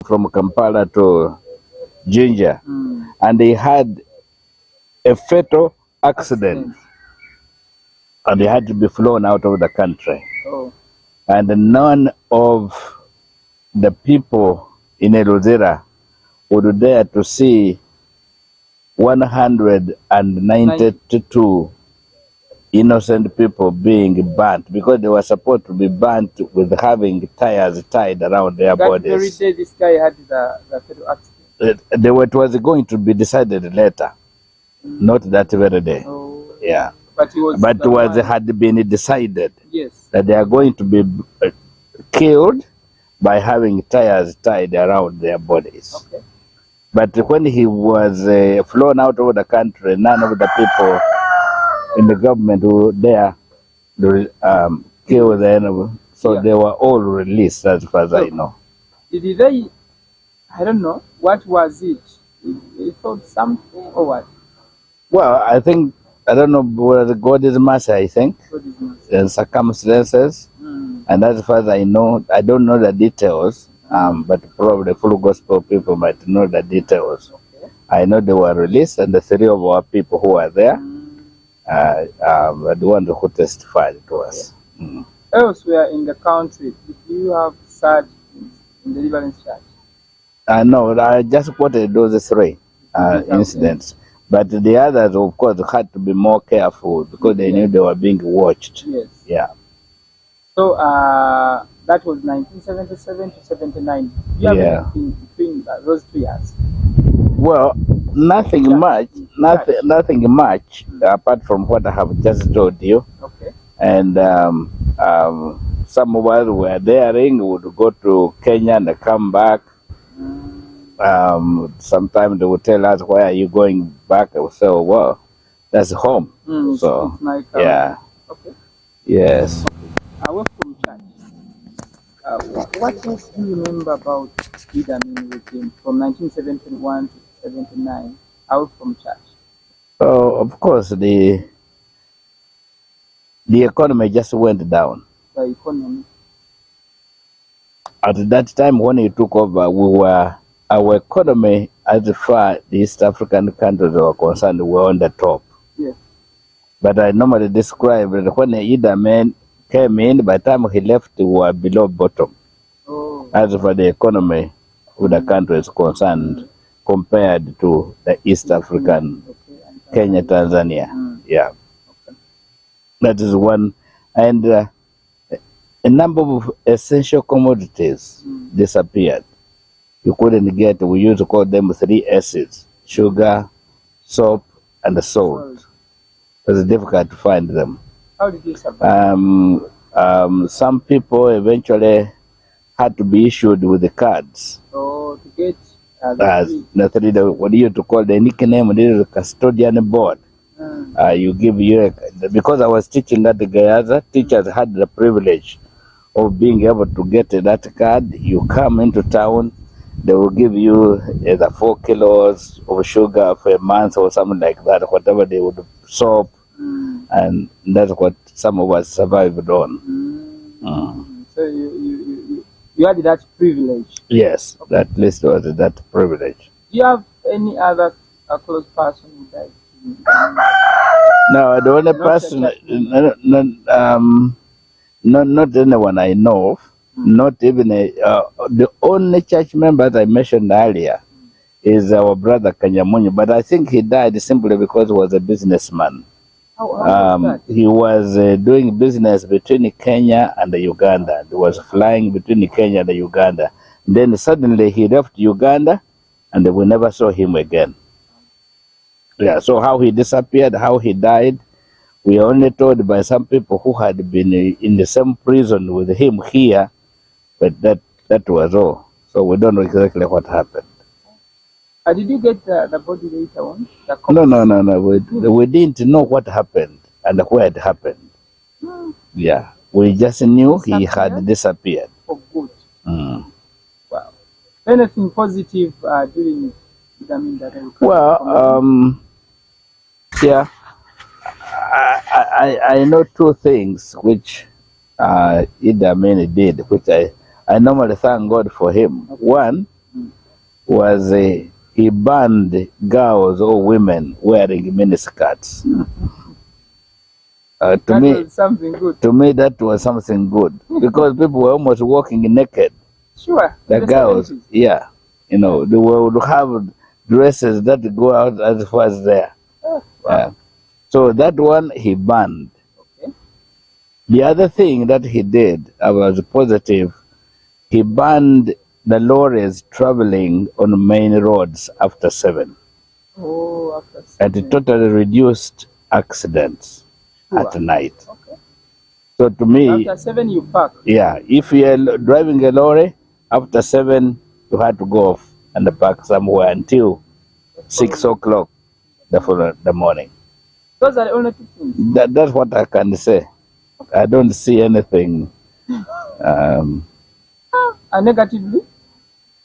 from Kampala to Jinja, and he had a fatal accident. And he had to be flown out of the country. Oh. And none of the people in Eluzira would dare to see 192 innocent people being burnt, because they were supposed to be burnt with having tires tied around their bodies. That very day this guy had the fatal accident. It was going to be decided later, not that very day. Oh. Yeah. But it had been decided, yes, that they are going to be killed by having tires tied around their bodies. Okay. But when he was flown out of the country, none of the people in the government who there kill the enemy. So they were all released, as far as I know. Did they, I don't know, what was it? They thought something or what? Well, I think, I don't know whether God is mercy, I think, and circumstances. And as far as I know, I don't know the details, but probably full gospel people might know the details. Okay. I know they were released, and the 3 of our people who were there were the ones who testified to us. Elsewhere in the country, did you have such in Deliverance Church? No, I just quoted those 3 incidents. But the others, of course, had to be more careful because they knew they were being watched. Yes. Yeah. So that was 1977 to 79. Do you have anything between those 2 years? Well, nothing much. Nothing much apart from what I have just told you. Okay. And some of us were daring, would go to Kenya and come back. Sometimes they would tell us, why are you going back? I would say, oh, well, that's home. So, it's like, yeah. Okay. Yes. Away from church, what else do you remember about Idi Amin regime from 1971 to 79, out from church? Oh, of course, the economy just went down. The economy? At that time when he took over, our economy, as far the East African countries were concerned, were on the top. Yes. But I normally describe that when Idi Amin came in, by the time he left, we were below bottom. Oh. As for the economy of the country is concerned, compared to the East African, Kenya, Tanzania. Yeah. Okay. That is one. And a number of essential commodities disappeared. You couldn't get, we used to call them 3 S's: sugar, soap, and salt. It was difficult to find them. How did you survive? Some people eventually had to be issued with the cards. Oh, to get the 3, what you to call the nickname, the custodian board. You give because I was teaching at the Gayaza, teachers had the privilege of being able to get that card. You come into town, they will give you either 4 kilos of sugar for a month or something like that, whatever they would, soap, and that's what some of us survived on. So you had that privilege? Yes, okay. At least was that privilege. Do you have any other close person who died? No, the only person, not anyone I know of. Not even the only church member that I mentioned earlier is our brother Kanyamunyu, but I think he died simply because he was a businessman. How was that? He was doing business between Kenya and Uganda. He was flying between Kenya and Uganda. Then suddenly he left Uganda, and we never saw him again. Yeah, so how he disappeared, how he died, we are only told by some people who had been in the same prison with him here, but that was all. So we don't know exactly what happened. Did you get the body later on? No. We didn't know what happened and where it happened. Yeah, we just knew he had disappeared. For good. Wow. Anything positive during that? Well, yeah, I know 2 things which Idi Amin did, which I normally thank God for him. One, was he banned girls or women wearing miniskirts. That was something good. To me, that was something good because people were almost walking naked. Sure. The girls, 70s. yeah, you know, they would have dresses that go out as far as there. Oh, wow. So that one he banned. Okay. The other thing that he did, I was positive, he banned the lorries traveling on main roads after 7. Oh, after 7. And it totally reduced accidents at night. Okay. So to me, After 7 you park. yeah, if you're driving a lorry, after 7 you had to go off and park somewhere until 6 o'clock the morning. Those are the only two things. That's what I can say. I don't see anything. And negatively?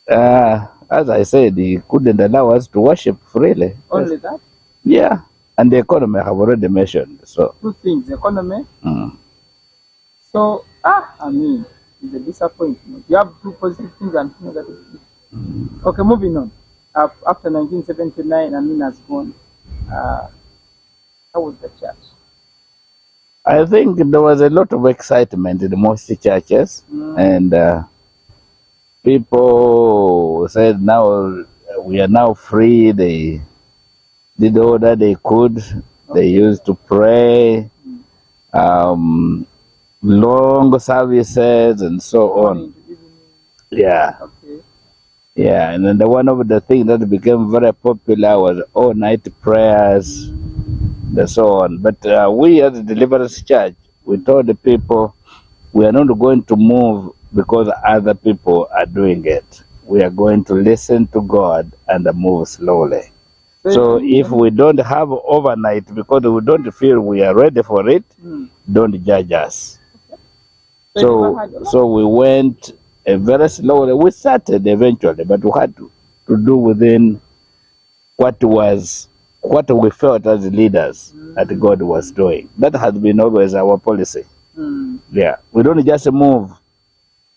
As I said, he couldn't allow us to worship freely. Only that? Yeah, and the economy I have already mentioned. So two things, economy. Mm. So, I mean, it's a disappointment. You have two positive things and two negative things. Okay, moving on. After 1979, Amin has gone. How was the church? I think there was a lot of excitement in most churches, and people said now we are now free. They did all that they could. They used to pray, long services and so on. Yeah. Okay. Yeah, and then one of the things that became very popular was all-night prayers and so on. But we as the Deliverance Church, we told the people we are not going to move because other people are doing it. We are going to listen to God and move slowly. So if we don't have overnight because we don't feel we are ready for it, don't judge us. So we went very slowly. We started eventually, but we had to do within what we felt as leaders that God was doing. That has been always our policy. Yeah, we don't just move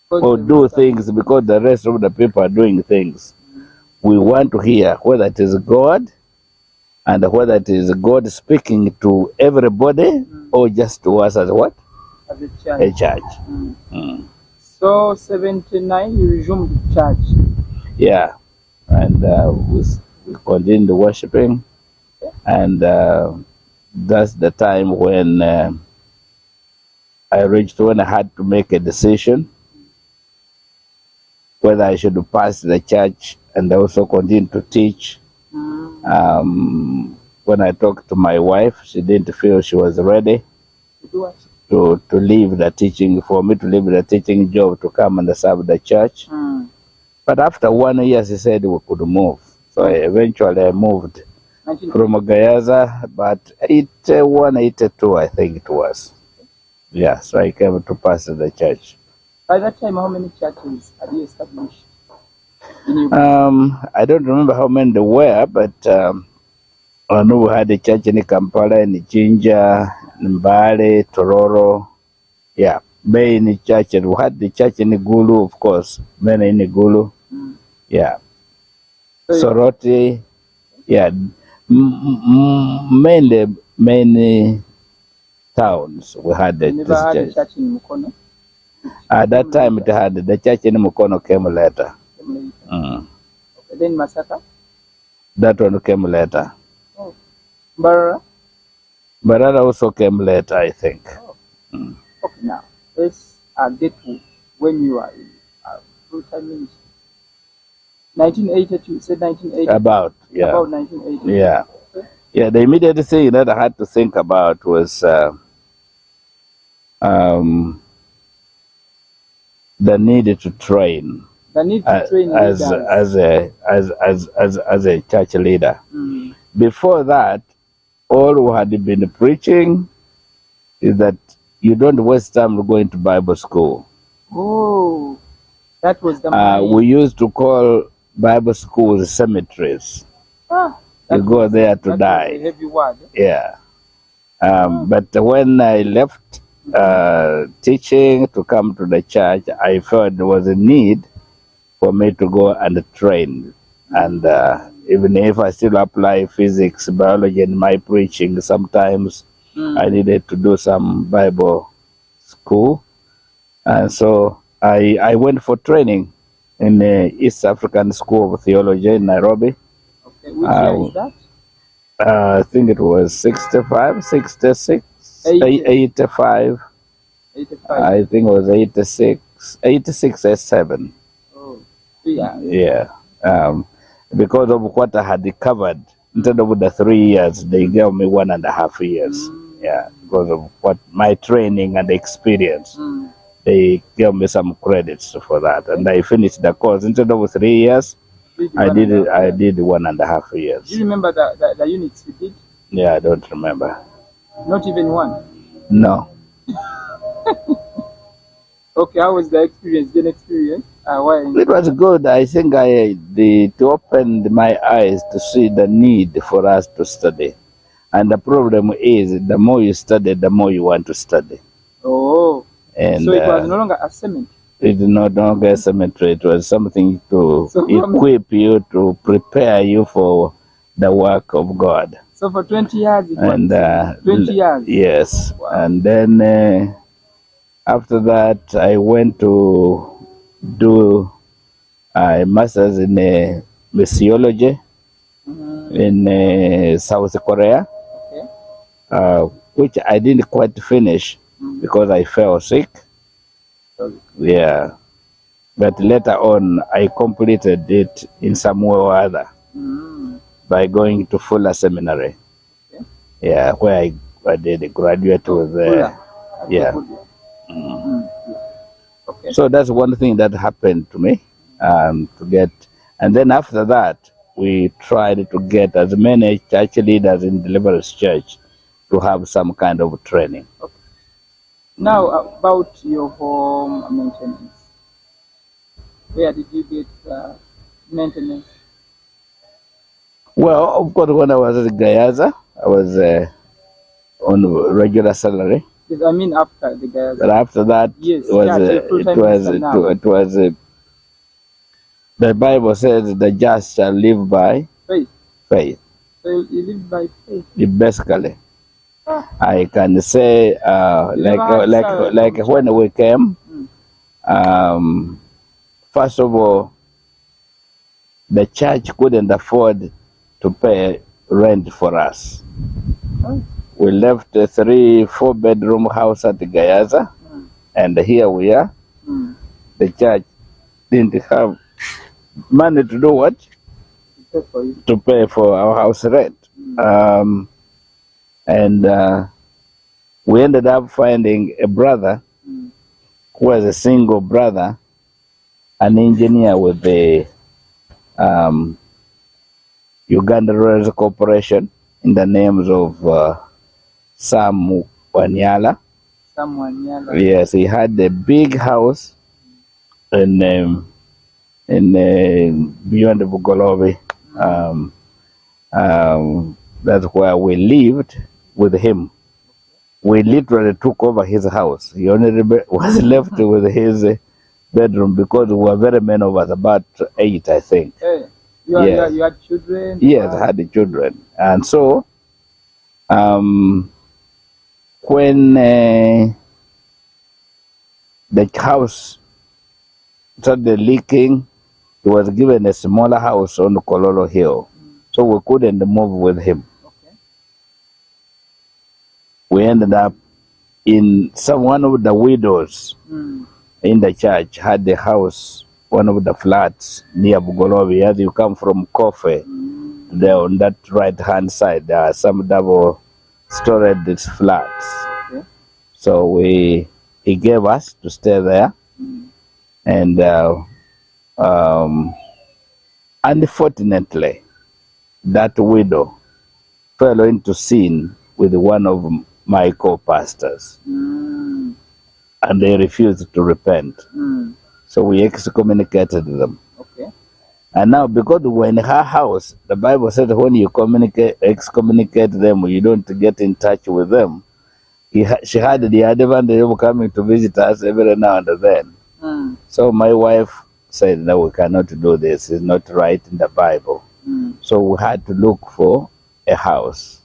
or do things because the rest of the people are doing things. We want to hear whether it is God and whether it is God speaking to everybody or just to us as what? As a church. A church. So 79 you resumed church. Yeah, and we continued worshiping, and that's the time when I reached when I had to make a decision whether I should pass the church and also continue to teach. When I talked to my wife, she didn't feel she was ready to leave the teaching, for me to leave the teaching job to come and serve the church. But after 1 year, she said we could move. So eventually I moved from Gayaza, but 81, 82, I think it was. Yeah, so I came to pastor the church. By that time, how many churches had you established? I don't remember how many there were, but I know we had a church in Kampala, in Jinja, in Mbale, Tororo. Yeah, main church. We had the church in Gulu, of course, many in Gulu. Yeah. Soroti. Yeah. Mainly many towns we had this Never church. had a church in Mukono? At that time, it had the church in Mukono came later. Okay, then Masaka? That one came later. Oh. Barara? Barara also came later, I think. Oh. Okay, now let's get to when you are in full-time ministry. 1982, you said 1980? About 1980. Yeah. Okay. Yeah, the immediate thing that I had to think about was the need to train. The need to train as a church leader. Before that, all we had been preaching is that you don't waste time going to Bible school. Oh, that was the we used to call Bible schools cemeteries. You go there to die. A heavy word. Yeah. But when I left teaching to come to the church, I felt there was a need for me to go and train And even if I still apply physics, biology in my preaching, sometimes I needed to do some Bible school. And so I went for training in the East African School of Theology in Nairobi. Okay, which year is that? I think it was 65, 66, 85. 85. I think it was 86, 86 or 7. Oh, yeah. Yeah. Because of what I had covered, instead of the 3 years, they gave me 1.5 years. Yeah, because of what my training and experience. They gave me some credits for that, and I finished the course. Instead of 3 years, I did 1.5 years. Do you remember the units you did? Yeah, I don't remember. Not even one? No. Okay, how was the experience? Good experience? Why? It was good. I think it opened my eyes to see the need for us to study. And the problem is, the more you study, the more you want to study. Oh. And so it was no longer a cemetery? It is no longer a cemetery. It was something to equip you, to prepare you for the work of God. So for 20 years it was? 20 years? Yes. Wow. And then after that, I went to do a master's in missiology in South Korea, which I didn't quite finish because I fell sick. Yeah. But later on, I completed it in some way or other by going to Fuller Seminary. Yeah, where I did graduate with. Yeah. Okay. So that's one thing that happened to me, to get, and then after that, we tried to get as many church leaders in Deliverance Church to have some kind of training. Okay. Now about your home maintenance. Where did you get maintenance? Well, of course, when I was at Gayaza, I was on regular salary. Yes, I mean after the Gayaza. But after that, yes, it was the Bible says the just shall live by faith. So you live by faith. Basically, I can say like when we came, first of all, the church couldn't afford to pay rent for us. We left a 3-4 bedroom house at Gayaza, and here we are. The church didn't have money to do what? To pay for our house rent. And we ended up finding a brother who was a single brother, an engineer with the Uganda Railways Corporation, in the names of Sam Wanyala. Yes, he had a big house in beyond the Bugolobi. That's where we lived with him. We literally took over his house. He only was left with his bedroom because we were very many of us, about 8, I think. Hey, you had children? Yes, I had children. And so, when the house started leaking, he was given a smaller house on Kololo Hill. So we couldn't move with him. Okay. We ended up in one of the widows in the church had the house, one of the flats near Bugolobi. As you come from Kofe, there on that right-hand side, there are some double-storied flats. Okay. So he gave us to stay there, and unfortunately, that widow fell into sin with one of my co-pastors, and they refused to repent. So we excommunicated them. Okay. And now, because we were in her house, the Bible says when you excommunicate them, you don't get in touch with them. She had the advantage of coming to visit us every now and then. So my wife said, no, we cannot do this. It's not right in the Bible. So we had to look for a house.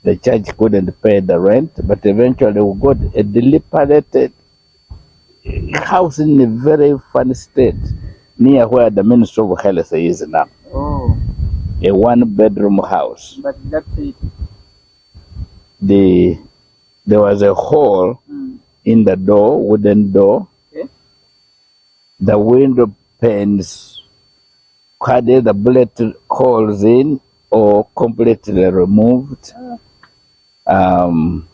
The church couldn't pay the rent, but eventually we got a dilapidated house in a very funny state near where the Ministry of Health is now. Oh. A 1-bedroom house. But that's it. There was a hole in the door, wooden door. Okay. The window panes had either bullet holes in or completely removed. And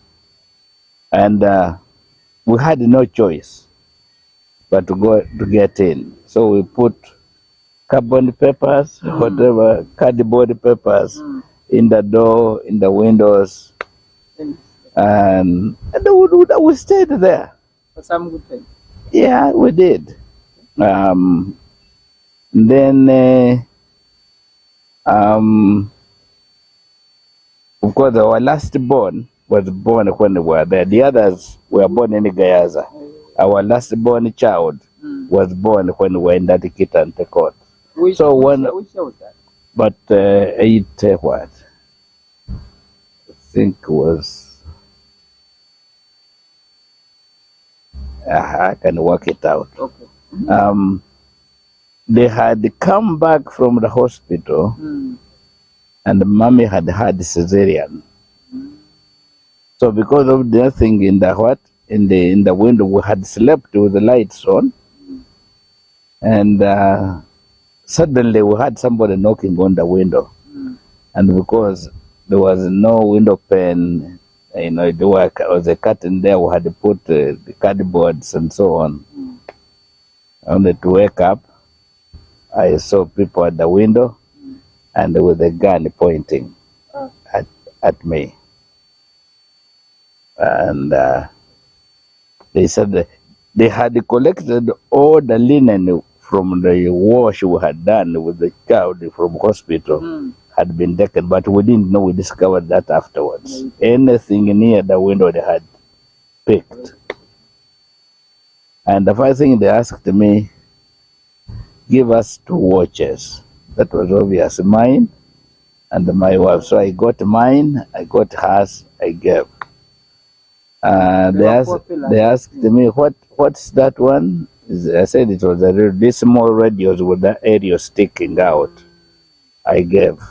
we had no choice but to go to get in. So we put carbon papers, whatever, cardboard papers in the door, in the windows, and we stayed there. For some good time. Yeah, we did. Then of course, our last born was born when we were there. The others were born in Gayaza. Our last born child was born when we were in that Kitante court. Which year was that? But what? I think it was. I can work it out. Okay. They had come back from the hospital, and the mommy had had cesarean. So because of nothing in the in the window, we had slept with the lights on, and suddenly we had somebody knocking on the window, and because there was no window pane, there was a curtain there, we had to put the cardboards and so on. Only to wake up, I saw people at the window and with a gun pointing at me. And they said that they had collected all the linen from the wash we had done with the child from hospital had been taken, but we didn't know. We discovered that afterwards. Anything near the window they had picked. And the first thing they asked me, give us 2 watches. That was obvious, mine and my wife. So I got mine, I got hers, I gave. They asked me, what's that one? I said it was these small radios with the aerial sticking out. I gave.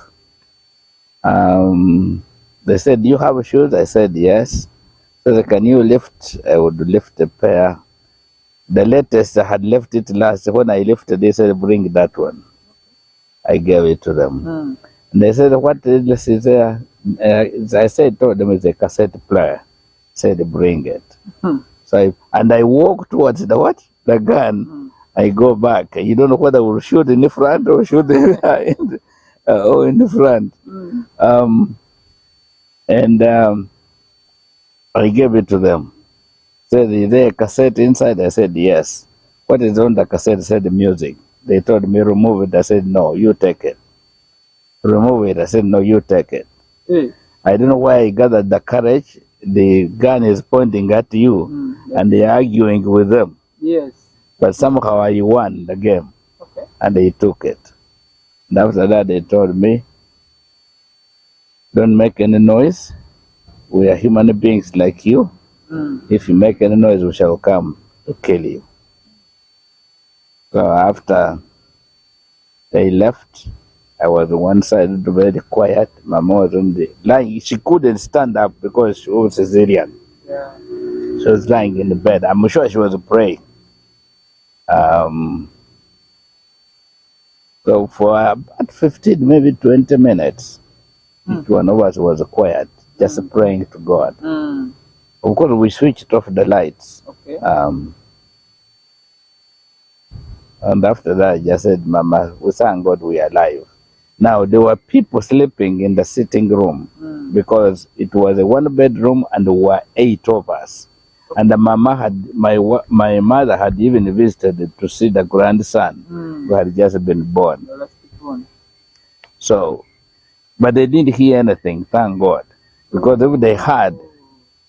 They said, do you have shoes? I said, yes. So they, can you lift? I would lift a pair. The latest, I had left it last. When I lifted, they said, bring that one. I gave it to them. And they said, what is there? I said, told them it's a cassette player. Said, bring it. So I walked towards the gun. I go back. You don't know whether we'll shoot in the front or shoot in the front. I gave it to them. Said, is there a cassette inside? I said, yes. What is on the cassette? I said, the music. They told me, remove it. I said, no, you take it. Remove it. I said, no, you take it. I don't know why I gathered the courage. The gun is pointing at you, and they're arguing with them. Yes. But somehow I won the game, and they took it. And after that, they told me, don't make any noise. We are human beings like you. If you make any noise, we shall come to kill you. So after they left, I was on one side, very quiet. Mama was on the lying. She couldn't stand up because she was Syrian. Yeah. She was lying in the bed. I'm sure she was praying. So for about 15, maybe 20 minutes, each one of us was quiet, just praying to God. Of course, we switched off the lights. And after that, I just said, Mama, we thank God we are alive. Now, there were people sleeping in the sitting room because it was a 1-bedroom and there were 8 of us. And the mama had, my mother had even visited to see the grandson who had just been born. So, but they didn't hear anything, thank God. Because if they had,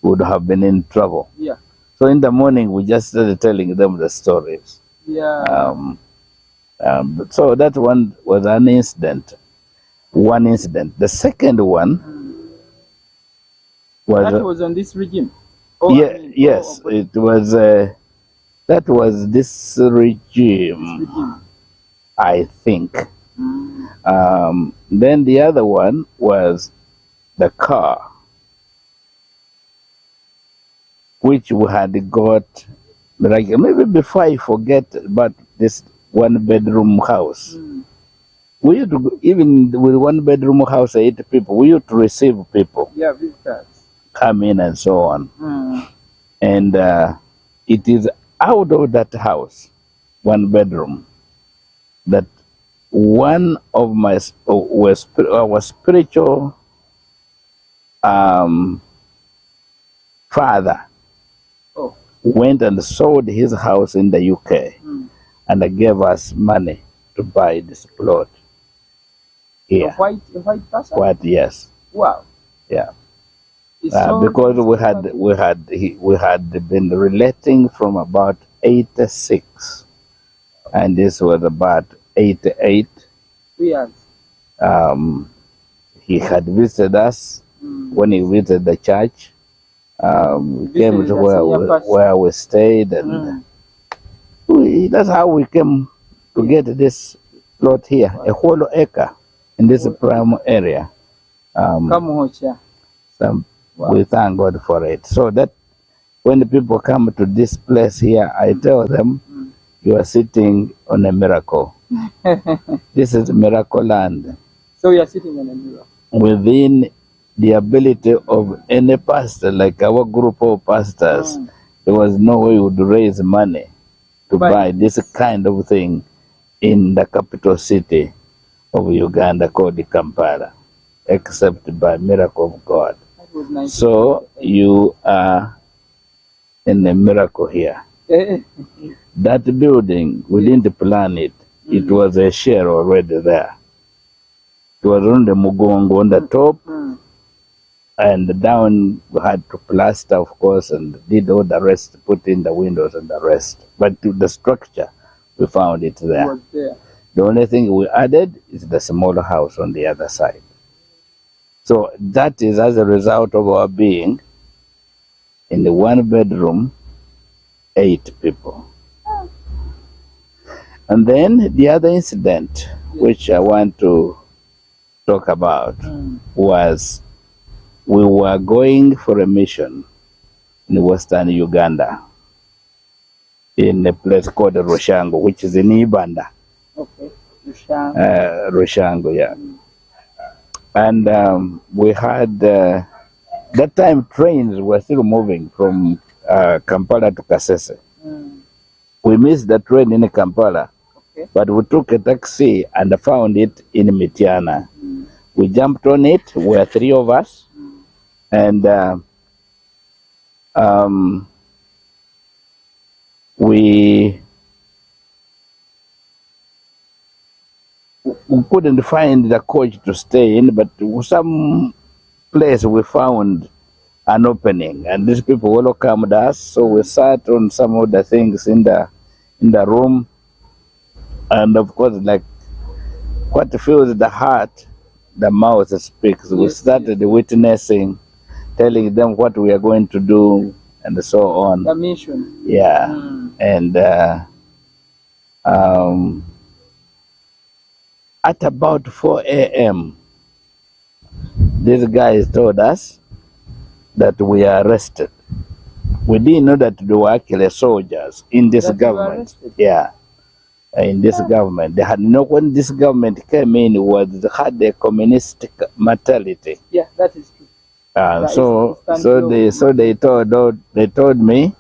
we would have been in trouble. Yeah. So in the morning, we just started telling them the stories. Yeah. So that one was an incident. One incident. The second one was That was on this regime. Oh, yeah, I mean, yes, oh, it was. That was this regime, I think. Then the other one was the car, which we had got, like maybe before I forget about this one bedroom house. We used to, even with one bedroom house, 8 people, we used to receive people. Yeah, visitors. Come in and so on. And it is out of that house, one bedroom, that one of my our spiritual father went and sold his house in the UK and gave us money to buy this plot here. A white person? White, yes. Wow. Yeah. Because we had been relating from about 86, and this was about 88. 2 years. He had visited us when he visited the church. Came to where we stayed, and that's how we came to get this plot here, a whole acre in this prime area. We thank God for it. So that when the people come to this place here, I tell them, you are sitting on a miracle. This is miracle land. So you are sitting on a miracle. Within the ability of any pastor, like our group of pastors, there was no way we would raise money to buy this kind of thing in the capital city of Uganda called Kampala, except by miracle of God. So you are in a miracle here. That building, we didn't plan it. It was a share already there. It was on the Mugongo on the top, and down we had to plaster, of course, and did all the rest, put in the windows and the rest. But to the structure, we found it there. The only thing we added is the smaller house on the other side. So that is as a result of our being in the one bedroom, 8 people. And then the other incident which I want to talk about was we were going for a mission in western Uganda in a place called Rushango, which is in Ibanda. Okay, Rushango. Rushango, yeah. And we had, that time trains were still moving from Kampala to Kasese. We missed the train in Kampala, but we took a taxi and found it in Mityana. We jumped on it, we were 3 of us, and we couldn't find the coach to stay in, but some place we found an opening, and these people welcomed us, so we sat on some of the things in the room, and of course, like what fills the heart, the mouth speaks. We started witnessing, telling them what we are going to do, and so on. The mission. Yeah, and at about 4 a.m., these guys told us that we are arrested. We didn't know that they were actually soldiers in this government. Yeah, in this government. They had no, when this government came in, had a communistic mentality. Yeah, that is true. So they told me,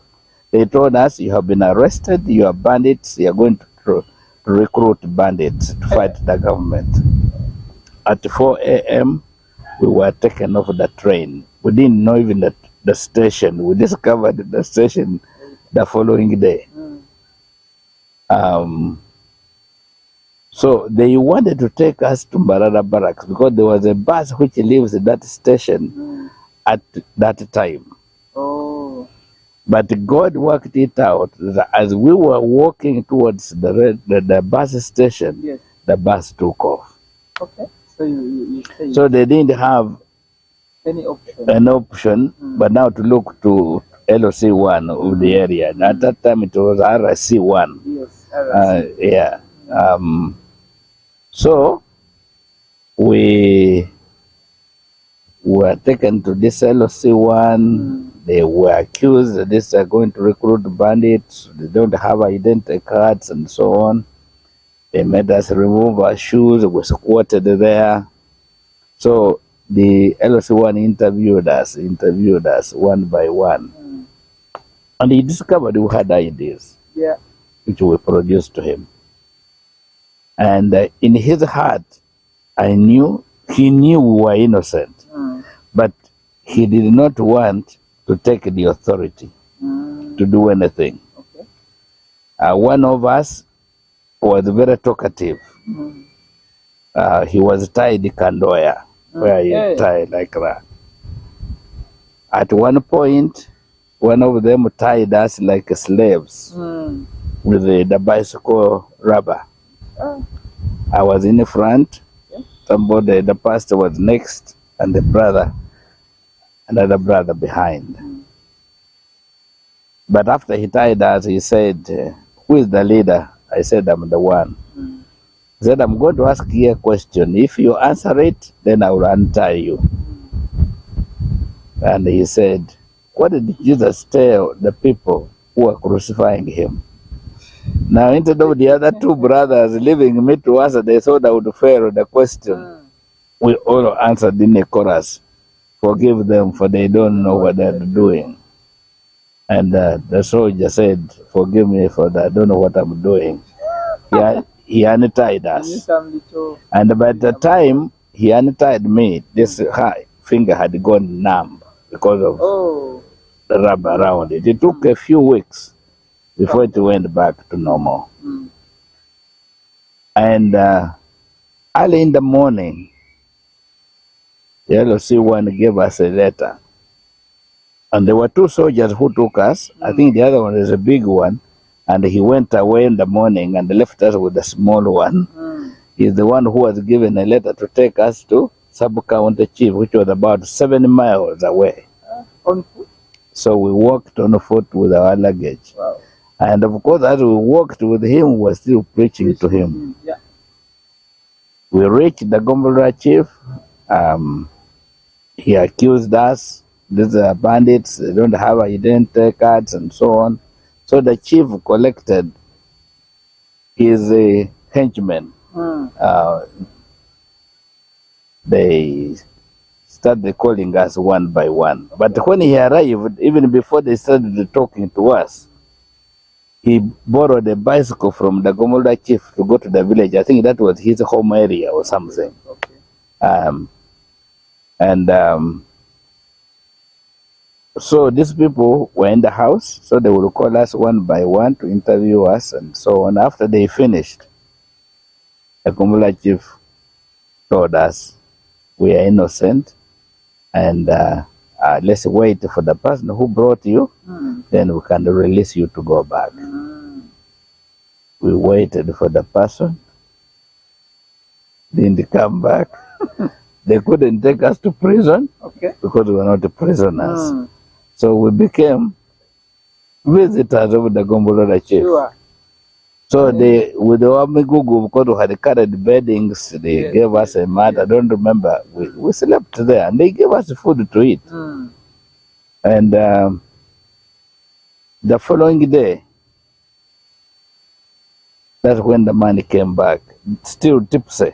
they told us, you have been arrested, you are bandits, you are going to recruit bandits to fight the government. At 4 a.m., we were taken off the train. We didn't know even that the station. We discovered the station the following day. So they wanted to take us to Mbarara Barracks because there was a bus which leaves that station at that time. But God worked it out that as we were walking towards the bus station, Yes. the bus took off. Okay. So you say So they didn't have any option. an option, but now to look to LOC1 of the area. At that time it was RC1. Yes. RC. Yeah. So we were taken to this LOC1. They were accused that these are going to recruit bandits. They don't have identity cards and so on. They made us remove our shoes. We squatted there. So the LOC1 interviewed us one by one. And he discovered we had ideas, Yeah. which we produced to him. And in his heart, he knew we were innocent, but he did not want to take the authority to do anything. Okay. One of us was very talkative. He was tied kandoya, where you tie like that. At one point, one of them tied us like slaves with the bicycle rubber. I was in the front, somebody, the pastor was next, and another brother behind. But after he tied us, he said, who is the leader? I said, I'm the one. He said, I'm going to ask you a question. If you answer it, then I will untie you. And he said, what did Jesus tell the people who were crucifying him? Now, instead of the other two brothers leaving me to answer, they thought I would fail the question. We all answered in a chorus, forgive them, for they don't know what they're doing. And the soldier said, forgive me, for I don't know what I'm doing. He untied us. And by the time he untied me, this finger had gone numb because of the rubber around it. It took a few weeks before it went back to normal. And early in the morning, the LOC1 gave us a letter. And there were two soldiers who took us. I think the other one is a big one. And he went away in the morning and left us with the small one. He's the one who was given a letter to take us to Sub-County Chief, which was about 7 miles away. On foot? So we walked on foot with our luggage. Wow. And of course, as we walked with him, we were still preaching to him. Yeah. We reached the Gombolola chief. He accused us. These are bandits. They don't have identity cards and so on. So the chief collected his henchmen. They started calling us one by one. But when he arrived, even before they started talking to us, he borrowed a bicycle from the Gombolola chief to go to the village. I think that was his home area or something. Okay. So these people were in the house, so they would call us one by one to interview us and so on. After they finished, the Gombolola chief told us, we are innocent, and let's wait for the person who brought you, then we can release you to go back. We waited for the person, didn't come back. They couldn't take us to prison because we were not prisoners. So we became visitors of the Gombolola chief. Sure. So they, with the Wamigugu, because we had carried beddings, they gave us a mat. I don't remember. We slept there, and they gave us food to eat. And the following day, that's when the man came back, still tipsy.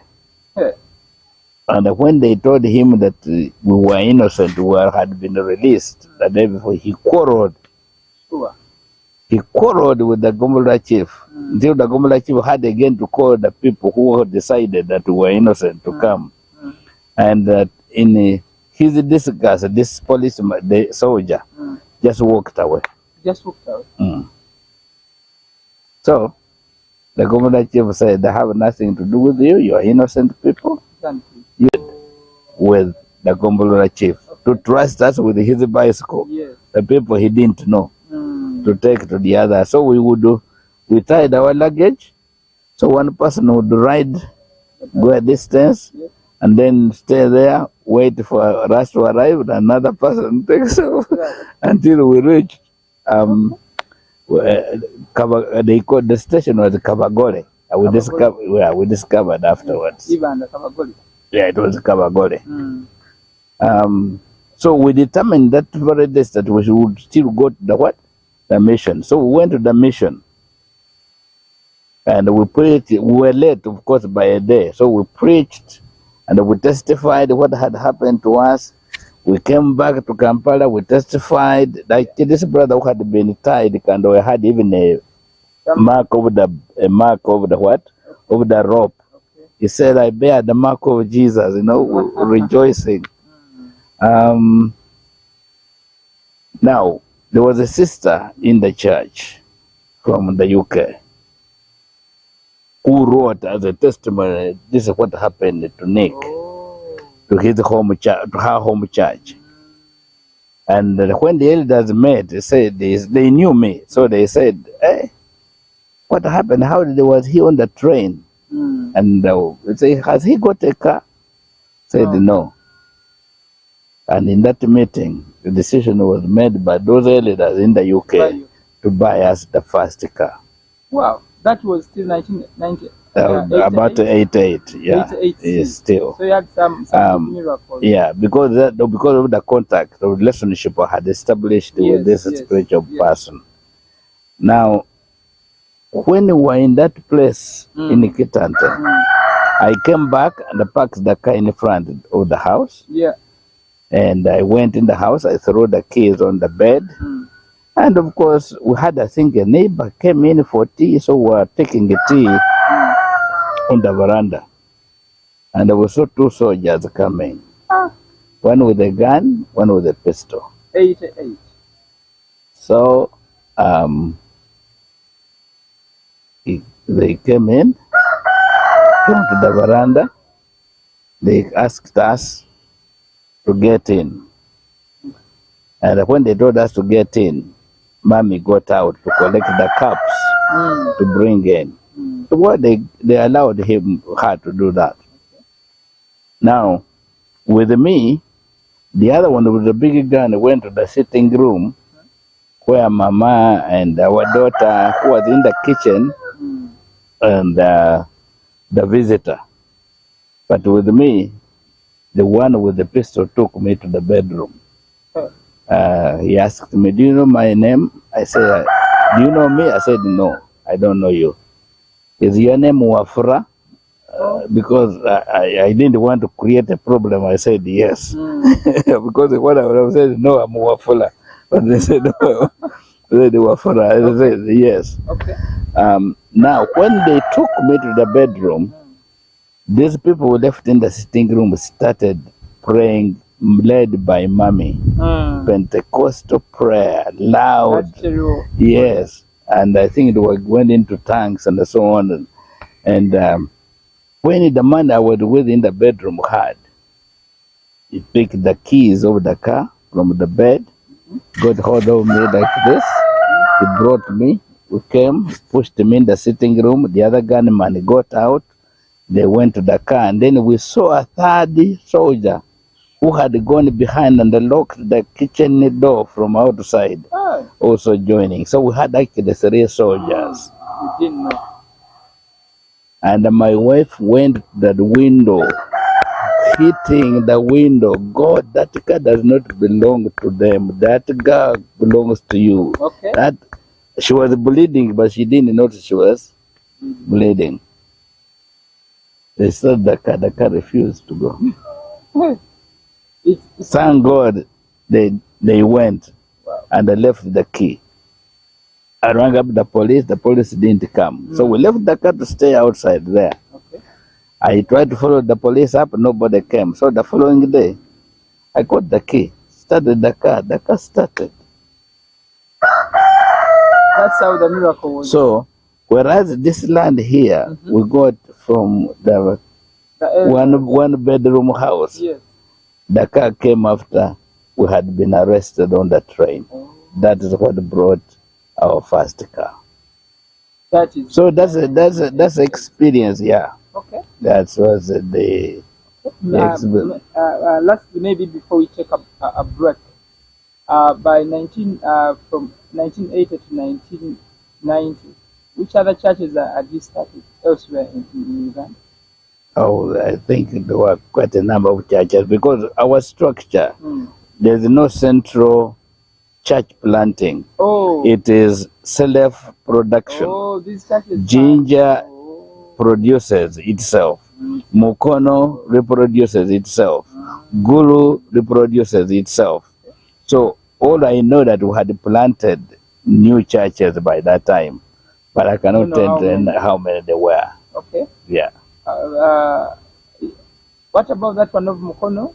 And when they told him that we were innocent, we had been released the day before, he quarreled. Sure. He quarreled with the Gombolola chief until the Gombolola chief had again to call the people who decided that we were innocent to come. And that in his disgust, this policeman, the soldier, just walked away. Just walked away. So the Gombolola chief said, I have nothing to do with you. You are innocent people. With the Gombolola chief to trust us with his bicycle. The people he didn't know. to take to the other. So we tied our luggage. So one person would ride, go a distance, and then stay there, wait for us to arrive, and another person takes off until we reach they called the station was Kabagole. We discovered afterwards. Even the Kabagoli. Yeah, it was Kabagole. So we determined that very day that we would still go to the mission. So we went to the mission. And we preached. We were late, of course, by a day. So we preached and we testified what had happened to us. We came back to Kampala. We testified. Like this brother who had been tied, and we had even a mark over the rope. Okay. He said, "I bear the mark of Jesus." Rejoicing. Now there was a sister in the church from the UK. Who wrote as a testimony, this is what happened to Nick, to his home church, to her home church. And when the elders met, they said they knew me, so they said, "Hey, what happened? How was he on the train?" And they say, "Has he got a car?" Said no. And in that meeting, the decision was made by those elders in the UK to buy us the first car. Wow. That was still 1990. About 88, yeah. 88. Yes, still. So you had some miracles. Yeah, because of the contact, the relationship I had established with this spiritual person. Now, when we were in that place in Kitante, I came back and I parked the car in front of the house. Yeah. And I went in the house, I threw the keys on the bed. And of course, we had, I think, a neighbor came in for tea, so we were taking the tea on the veranda. And there were two soldiers coming. One with a gun, one with a pistol. 88. So, they came to the veranda. They asked us to get in. And when they told us to get in, Mommy got out to collect the cups to bring in. So they allowed her to do that. Now, with me, the other one with the big gun went to the sitting room where Mama and our daughter, who was in the kitchen, and the visitor. But with me, the one with the pistol took me to the bedroom. He asked me, "Do you know my name?" I said, "Do you know me?" I said, "No, I don't know you." "Is your name Wafula?" Because I didn't want to create a problem, I said yes. Because when I would have said, "No, I'm Wafula," but they said, "No." They said Wafula. I said yes. Okay. Now, when they took me to the bedroom, these people who left in the sitting room started praying, led by Mommy. Pentecostal prayer, loud. Yes. And I think it went into tongues and so on. And when the man I was with in the bedroom had, he picked the keys of the car from the bed, got hold of me like this. He brought me. We came, pushed him in the sitting room. The other gunman got out. They went to the car. And then we saw a third soldier who had gone behind and locked the kitchen door from outside, also joining. So we had actually 3 soldiers. You didn't know. And my wife went to the window, hitting the window. "God, that car does not belong to them. That car belongs to you." Okay. That she was bleeding, but she didn't notice she was bleeding. They said the car refused to go. Thank God they went and they left the key. I rang up the police didn't come. So we left the car to stay outside there. Okay. I tried to follow the police up, nobody came. So the following day, I got the key, started the car started. That's how the miracle was. So, whereas this land here, we got from the one bedroom house. Yes. The car came after we had been arrested on the train. That is what brought our first car. That is So that's experience, yeah. okay. That was the experience. Lastly, maybe before we take a break, from 1980 to 1990, which other churches had you started elsewhere in Uganda? Oh, I think there were quite a number of churches because our structure, there's no central church planting. Oh, It is self-production. oh, these churches. Ginger produces itself. Mukono reproduces itself. Guru reproduces itself. So all I know that we had planted new churches by that time, but I cannot tell how many there were. Okay. Yeah. What about that one of Mukono,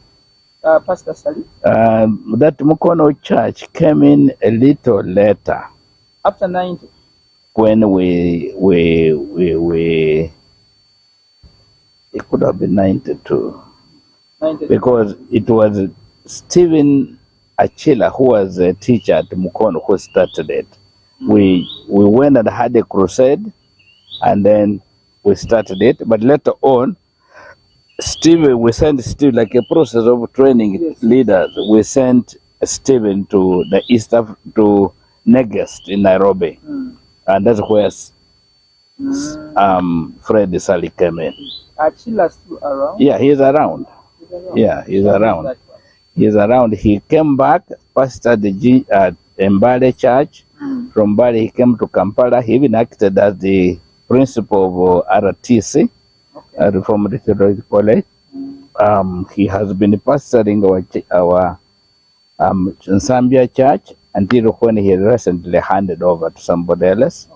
Pastor Sali? That Mukono church came in a little later. After 90. When it could have been 92. 92. Because it was Stephen Achila, who was a teacher at Mukono, who started it. We went and had a crusade, and then we started it. But later on, we sent Steve, like a process of training leaders. We sent Stephen to the to Negest in Nairobi, and that's where Fred Sally came in. Achila still around? Yeah, he's around. Yeah, he's around. He's around. He came back, pastored the Mbale Church. From Mbale, he came to Kampala. He even acted as the principal of RTC, Reformed Theological College. He has been pastoring our Zambia Church until when he recently handed over to somebody else.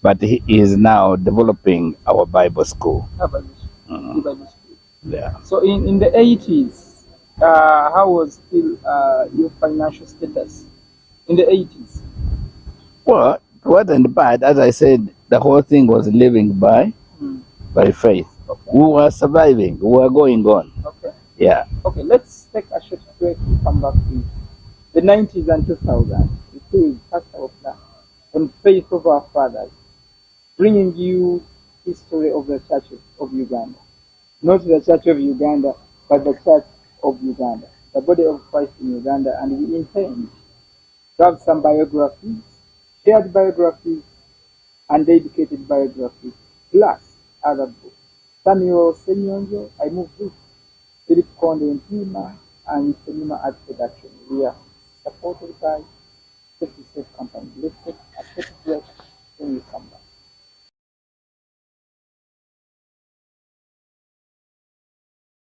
But he is now developing our Bible school. Bible school. Yeah. So in the 80s, how was still your financial status in the 80s? Well, it wasn't bad. As I said, the whole thing was living by faith. Okay. We were surviving. We were going on. Okay. Yeah. Okay, let's take a short break and come back to the 90s and 2000s. It is Pr.Wafula on Faith of Our Fathers, bringing you history of the Church of Uganda. Not the Church of Uganda, but the Church of Uganda, the body of Christ in Uganda, and we intend to have some biographies, shared biographies, and dedicated biographies, plus other books. Samuel Ssenyonjo, I move with Philip Konde and Pima, and Cinema Art Production. We are supported by Safe Company. Let's take a quick break when we come back.